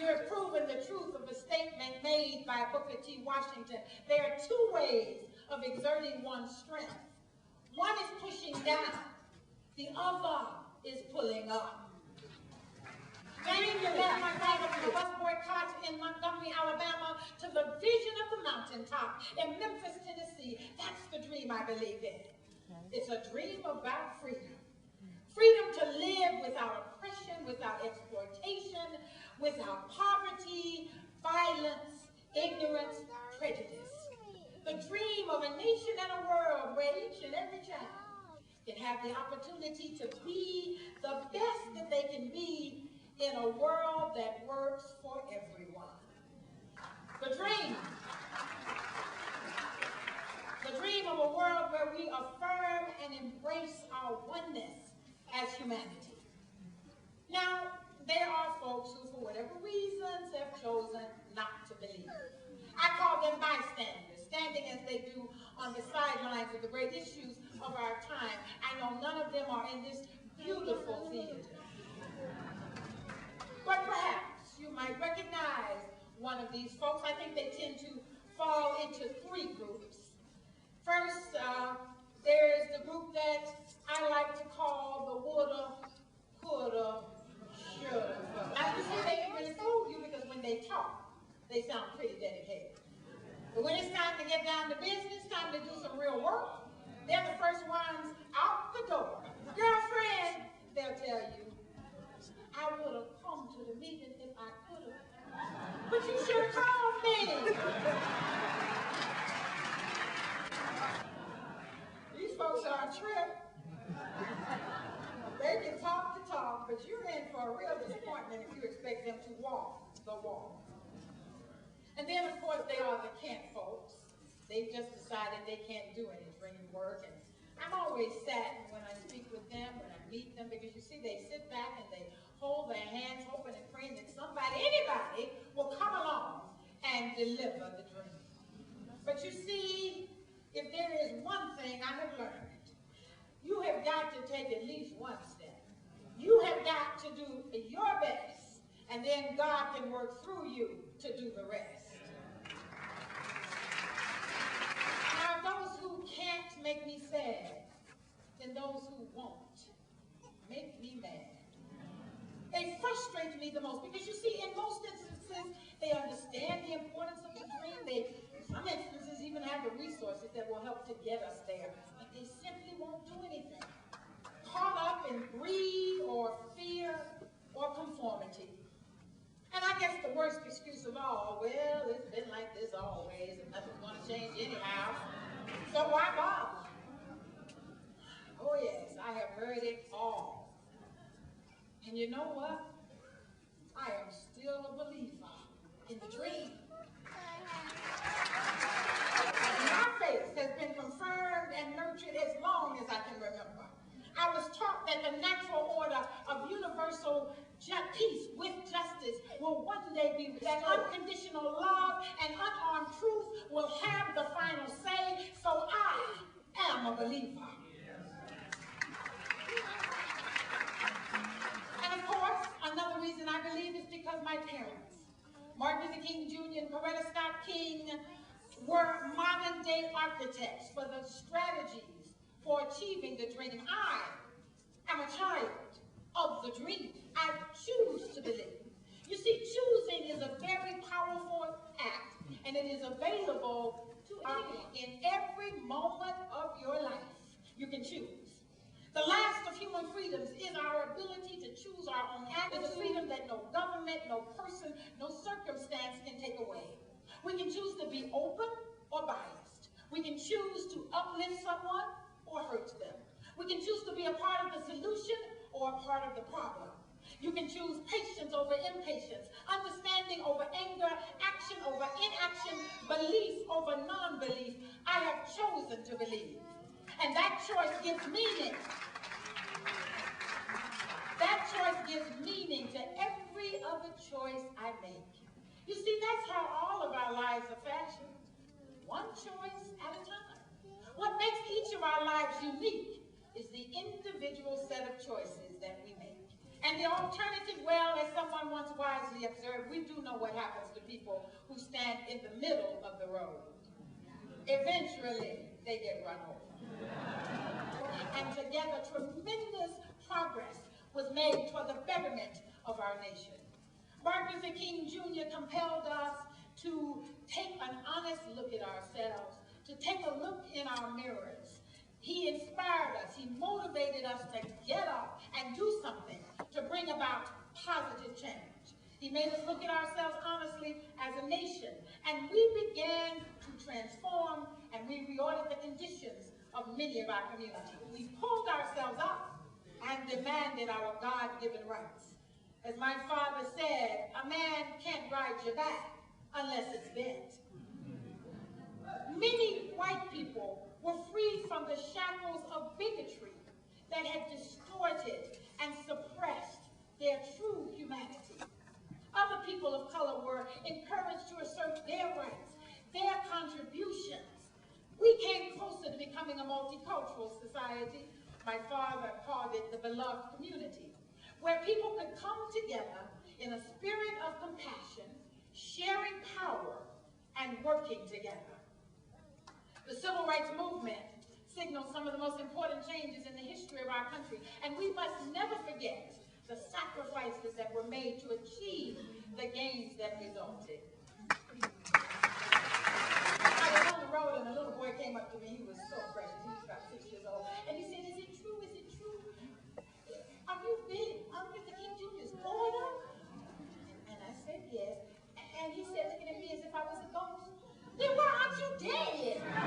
You have proven the truth of a statement made by Booker T. Washington. There are two ways of exerting one's strength. One is pushing down. The other is pulling up. Dream your left my right from the bus boycott in Montgomery, Alabama, to the vision of the mountaintop in Memphis, Tennessee. That's the dream I believe in. It's a dream about freedom. Freedom to live without oppression, without exploitation, without poverty, violence, ignorance, prejudice. The dream of a nation and a world where each and every child can have the opportunity to be the best that they can be in a world that works for everyone. The dream of a world where we affirm and embrace our oneness as humanity. Now, there are folks who, for whatever reasons, have chosen not to believe. I call them bystanders, standing as they do on the sidelines of the great issues of our time. I know none of them are in this beautiful theater. But perhaps you might recognize one of these folks. I think they tend to fall into three groups. First, there is the group that I like to call the woulda, coulda, shoulda. Now, you see, they can really fool you because when they talk, they sound pretty dedicated. But when it's time to get down to business, time to do some real work, they're the first ones out the door. Girlfriend, they'll tell you, I would have come to the meeting if I could have. But you should have called me. These folks are a trip. They can talk the talk, but you're in for a real disappointment if you expect them to walk the walk. And then, of course, they are the can't folks. They've just decided they can't do any dream work. And I'm always saddened when I speak with them, when I meet them, because you see, they sit back and they hold their hands open and praying that somebody, anybody, will come along and deliver the dream. But you see, if there is one thing I have learned, you have got to take at least one step. You have got to do your best, and then God can work through you to do the rest. Now, those who can't make me sad, then those who won't make me mad. They frustrate me the most because, you see, in most instances, they understand the importance of the dream. They, in some instances, even have the resources that will help to get us there. But they simply won't do anything. Caught up in greed or fear or conformity. And I guess the worst excuse of all, well, it's been like this always and nothing's going to change anyhow. So why bother? Oh yes, I have heard it all. And you know what? I am still a believer in the dream. My faith has been confirmed and nurtured as long as I can remember. I was taught that the natural order of universal peace with justice will one day be that unconditional love and unarmed truth will have the final say, so I am a believer. And of course, another reason I believe is because my parents, Martin Luther King Jr. and Coretta Scott King, were modern-day architects for the strategies for achieving the dream. I am a child of the dream. I choose to believe. You see, choosing is a very powerful act, and it is available to anyone in every moment of your life. You can choose. The last of human freedoms is our ability to choose our own act. It's a freedom that no government, no person, no circumstance can take away. We can choose to be open or biased. We can choose to uplift someone or hurt them. We can choose to be a part of the solution or a part of the problem. You can choose patience over impatience, understanding over anger, action over inaction, belief over non-belief. I have chosen to believe. And that choice gives meaning. That choice gives meaning to every other choice I make. You see, that's how all of our lives are fashioned. One choice at a time. What makes each of our lives unique is the individual set of choices that we make. And the alternative, well, as someone once wisely we observe, we do know what happens to people who stand in the middle of the road. Eventually, they get run over. And together, tremendous progress was made toward the betterment of our nation. Martin Luther King Jr. compelled us to take an honest look at ourselves, to take a look in our mirrors. He inspired us, he motivated us to get up and do something to bring about positive change. He made us look at ourselves honestly as a nation, and we began to transform, and we reordered the conditions of many of our communities. We pulled ourselves up and demanded our God-given rights. As my father said, a man can't ride your back unless it's bent. Many white people were freed from the shackles of bigotry that had distorted and suppressed their true humanity. Other people of color were encouraged to assert their rights, their contributions. We came closer to becoming a multicultural society. My father called it the beloved community, where people could come together in a spirit of compassion, sharing power, and working together. The civil rights movement signaled some of the most important changes in the history of our country, and we must never forget the sacrifices that were made to achieve the gains that resulted. I was on the road and a little boy came up to me. He was so precious. He was about 6 years old. And he said, "Is it true? Is it true? Are you really Martin Luther King Jr.'s daughter?" And I said, "Yes." And he said, looking at me as if I was a ghost, "Then why aren't you dead?"